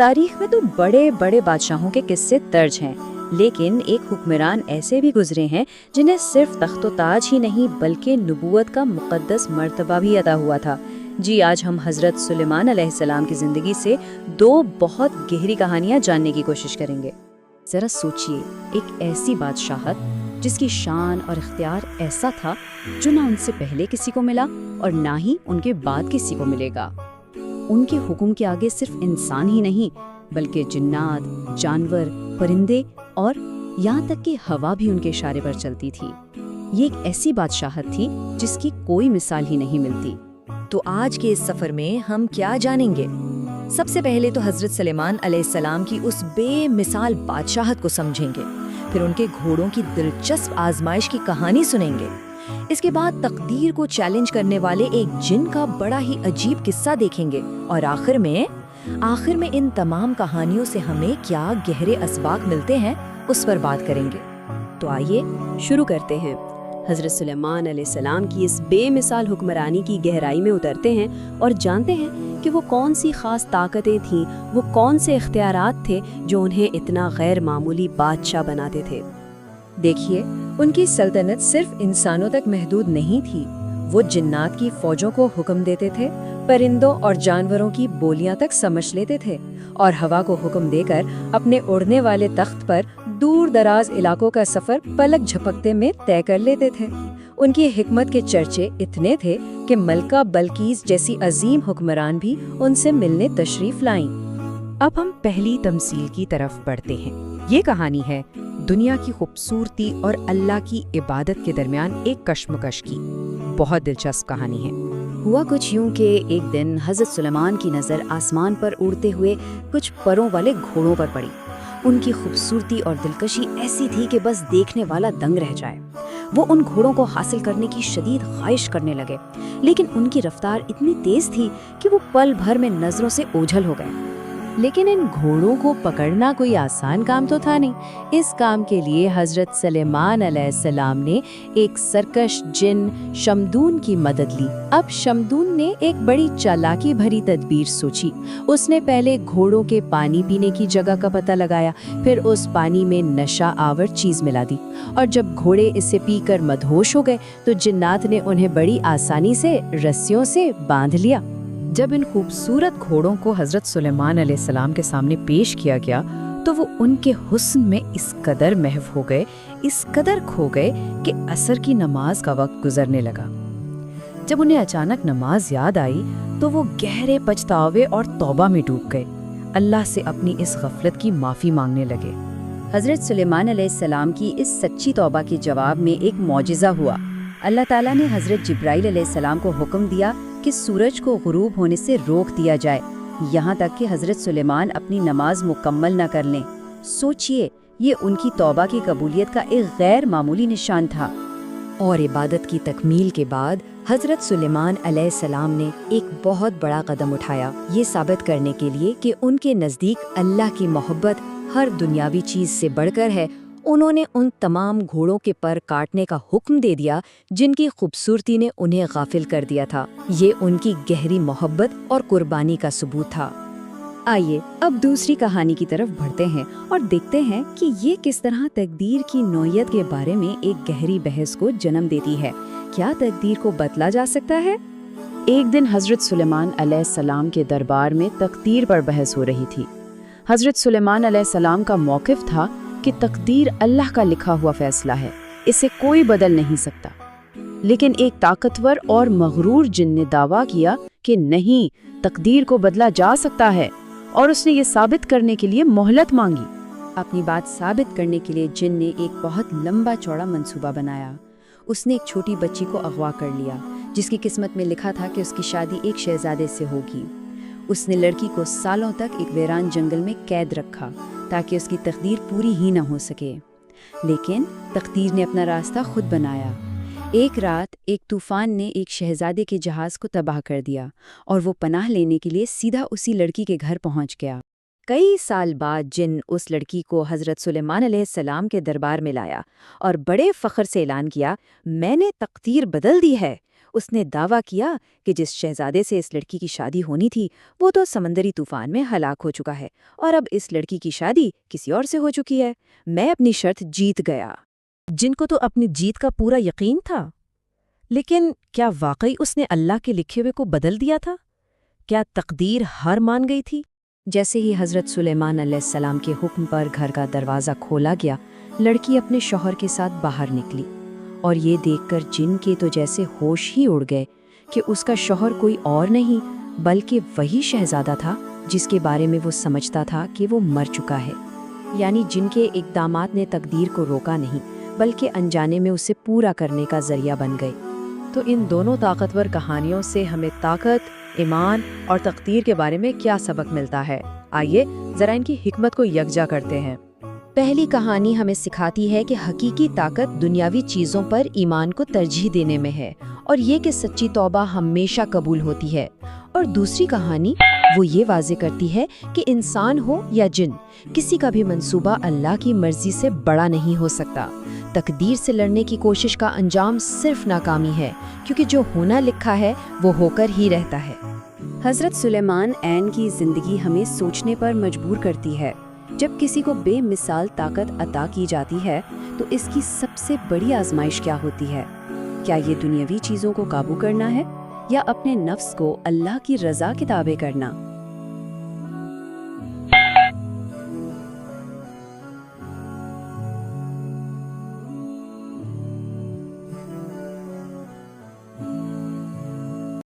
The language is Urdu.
تاریخ میں تو بڑے بڑے بادشاہوں کے قصے درج ہیں، لیکن ایک حکمران ایسے بھی گزرے ہیں جنہیں صرف تخت و تاج ہی نہیں بلکہ نبوت کا مقدس مرتبہ بھی عطا ہوا تھا۔ جی، آج ہم حضرت سلیمان علیہ السلام کی زندگی سے دو بہت گہری کہانیاں جاننے کی کوشش کریں گے۔ ذرا سوچئے، ایک ایسی بادشاہت جس کی شان اور اختیار ایسا تھا جو نہ ان سے پہلے کسی کو ملا اور نہ ہی ان کے بعد کسی کو ملے گا۔ ان کے حکم کے آگے صرف انسان ہی نہیں بلکہ جنات، جانور، پرندے اور یہاں تک کہ ہوا بھی ان کے اشارے پر چلتی تھی۔ یہ ایک ایسی بادشاہت تھی جس کی کوئی مثال ہی نہیں ملتی۔ تو آج کے اس سفر میں ہم کیا جانیں گے؟ سب سے پہلے تو حضرت سلیمان علیہ السلام کی اس بے مثال بادشاہت کو سمجھیں گے، پھر ان کے گھوڑوں کی دلچسپ آزمائش کی کہانی سنیں گے، اس کے بعد تقدیر کو چیلنج کرنے والے ایک جن کا بڑا ہی عجیب قصہ دیکھیں گے، اور آخر میں ان تمام کہانیوں سے ہمیں کیا گہرے اسباق ملتے ہیں اس پر بات کریں گے۔ تو آئیے شروع کرتے ہیں۔ حضرت سلیمان علیہ السلام کی اس بے مثال حکمرانی کی گہرائی میں اترتے ہیں اور جانتے ہیں کہ وہ کون سی خاص طاقتیں تھیں، وہ کون سے اختیارات تھے جو انہیں اتنا غیر معمولی بادشاہ بناتے تھے۔ دیکھیے، ان کی سلطنت صرف انسانوں تک محدود نہیں تھی، وہ جنات کی فوجوں کو حکم دیتے تھے، پرندوں اور جانوروں کی بولیاں تک سمجھ لیتے تھے، اور ہوا کو حکم دے کر اپنے اڑنے والے تخت پر دور دراز علاقوں کا سفر پلک جھپکتے میں طے کر لیتے تھے۔ ان کی حکمت کے چرچے اتنے تھے کہ ملکہ بلقیس جیسی عظیم حکمران بھی ان سے ملنے تشریف لائیں۔ اب ہم پہلی تمثیل کی طرف بڑھتے ہیں۔ یہ کہانی ہے دنیا کی خوبصورتی اور اللہ کی عبادت کے درمیان ایک کشمکش کی۔ بہت دلچسپ کہانی ہے۔ ہوا کچھ یوں کہ ایک دن حضرت سلیمان کی نظر آسمان پر اڑتے ہوئے کچھ پروں والے گھوڑوں پر پڑی۔ ان کی خوبصورتی اور دلکشی ایسی تھی کہ بس دیکھنے والا دنگ رہ جائے۔ وہ ان گھوڑوں کو حاصل کرنے کی شدید خواہش کرنے لگے، لیکن ان کی رفتار اتنی تیز تھی کہ وہ پل بھر میں نظروں سے اوجھل ہو گئے۔ لیکن ان گھوڑوں کو پکڑنا کوئی آسان کام تو تھا نہیں۔ اس کام کے لیے حضرت سلیمان علیہ السلام نے ایک سرکش جن شمدون کی مدد لی۔ اب شمدون نے ایک بڑی چالاکی بھری تدبیر سوچی۔ اس نے پہلے گھوڑوں کے پانی پینے کی جگہ کا پتہ لگایا، پھر اس پانی میں نشہ آور چیز ملا دی، اور جب گھوڑے اسے پی کر مدہوش ہو گئے تو جنات نے انہیں بڑی آسانی سے رسیوں سے باندھ لیا۔ جب ان خوبصورت گھوڑوں کو حضرت سلیمان علیہ السلام کے سامنے پیش کیا گیا تو وہ ان کے حسن میں اس قدر محو ہو گئے، اس قدر کھو گئے کہ عصر کی نماز کا وقت گزرنے لگا۔ جب انہیں اچانک نماز یاد آئی تو وہ گہرے پچھتاوے اور توبہ میں ڈوب گئے، اللہ سے اپنی اس غفلت کی معافی مانگنے لگے۔ حضرت سلیمان علیہ السلام کی اس سچی توبہ کے جواب میں ایک معجزہ ہوا۔ اللہ تعالیٰ نے حضرت جبرائیل علیہ السلام کو حکم دیا کہ سورج کو غروب ہونے سے روک دیا جائے، یہاں تک کہ حضرت سلیمان اپنی نماز مکمل نہ کر لیں۔ سوچئے، یہ ان کی توبہ کی قبولیت کا ایک غیر معمولی نشان تھا۔ اور عبادت کی تکمیل کے بعد حضرت سلیمان علیہ السلام نے ایک بہت بڑا قدم اٹھایا، یہ ثابت کرنے کے لیے کہ ان کے نزدیک اللہ کی محبت ہر دنیاوی چیز سے بڑھ کر ہے۔ انہوں نے ان تمام گھوڑوں کے پر کاٹنے کا حکم دے دیا جن کی خوبصورتی نے انہیں غافل کر دیا تھا۔ یہ ان کی گہری محبت اور قربانی کا ثبوت تھا۔ آئیے اب دوسری کہانی کی طرف بڑھتے ہیں اور دیکھتے ہیں کہ یہ کس طرح تقدیر کی نوعیت کے بارے میں ایک گہری بحث کو جنم دیتی ہے۔ کیا تقدیر کو بدلا جا سکتا ہے؟ ایک دن حضرت سلیمان علیہ السلام کے دربار میں تقدیر پر بحث ہو رہی تھی۔ حضرت سلیمان علیہ السلام کا موقف تھا کہ تقدیر اللہ کا لکھا ہوا فیصلہ ہے، اسے کوئی بدل نہیں سکتا۔ لیکن ایک طاقتور اور مغرور جن نے دعویٰ کیا کہ نہیں، تقدیر کو بدلا جا سکتا ہے، اور اس نے یہ ثابت کرنے کے لیے مہلت مانگی۔ اپنی بات ثابت کرنے کے لیے جن نے ایک بہت لمبا چوڑا منصوبہ بنایا۔ اس نے ایک چھوٹی بچی کو اغوا کر لیا جس کی قسمت میں لکھا تھا کہ اس کی شادی ایک شہزادے سے ہوگی۔ اس نے لڑکی کو سالوں تک ایک ویران جنگل میں قید رکھا تاکہ اس کی تقدیر پوری ہی نہ ہو سکے۔ لیکن تقدیر نے اپنا راستہ خود بنایا۔ ایک رات ایک طوفان نے ایک شہزادے کے جہاز کو تباہ کر دیا اور وہ پناہ لینے کے لیے سیدھا اسی لڑکی کے گھر پہنچ گیا۔ کئی سال بعد جن اس لڑکی کو حضرت سلیمان علیہ السلام کے دربار میں لایا اور بڑے فخر سے اعلان کیا، میں نے تقدیر بدل دی ہے۔ اس نے دعویٰ کیا کہ جس شہزادے سے اس لڑکی کی شادی ہونی تھی وہ تو سمندری طوفان میں ہلاک ہو چکا ہے اور اب اس لڑکی کی شادی کسی اور سے ہو چکی ہے۔ میں اپنی شرط جیت گیا۔ جن کو تو اپنی جیت کا پورا یقین تھا، لیکن کیا واقعی اس نے اللہ کے لکھے ہوئے کو بدل دیا تھا؟ کیا تقدیر ہار مان گئی تھی؟ جیسے ہی حضرت سلیمان علیہ السلام کے حکم پر گھر کا دروازہ کھولا گیا، لڑکی اپنے شوہر کے ساتھ باہر نکلی اور یہ دیکھ کر جن کے تو جیسے ہوش ہی اڑ گئے کہ اس کا شوہر کوئی اور نہیں بلکہ وہی شہزادہ تھا جس کے بارے میں وہ سمجھتا تھا کہ وہ مر چکا ہے۔ یعنی جن کے اقدامات نے تقدیر کو روکا نہیں بلکہ انجانے میں اسے پورا کرنے کا ذریعہ بن گئے۔ تو ان دونوں طاقتور کہانیوں سے ہمیں طاقت، ایمان اور تقدیر کے بارے میں کیا سبق ملتا ہے؟ آئیے ذرا ان کی حکمت کو یکجا کرتے ہیں۔ پہلی کہانی ہمیں سکھاتی ہے کہ حقیقی طاقت دنیاوی چیزوں پر ایمان کو ترجیح دینے میں ہے اور یہ کہ سچی توبہ ہمیشہ قبول ہوتی ہے۔ اور دوسری کہانی وہ یہ واضح کرتی ہے کہ انسان ہو یا جن، کسی کا بھی منصوبہ اللہ کی مرضی سے بڑا نہیں ہو سکتا۔ تقدیر سے لڑنے کی کوشش کا انجام صرف ناکامی ہے، کیونکہ جو ہونا لکھا ہے وہ ہو کر ہی رہتا ہے۔ حضرت سلیمان عین کی زندگی ہمیں سوچنے پر مجبور کرتی ہے۔ جب کسی کو بے مثال طاقت عطا کی جاتی ہے تو اس کی سب سے بڑی آزمائش کیا ہوتی ہے؟ کیا یہ دنیاوی چیزوں کو قابو کرنا ہے یا اپنے نفس کو اللہ کی رضا کے تابع کرنا؟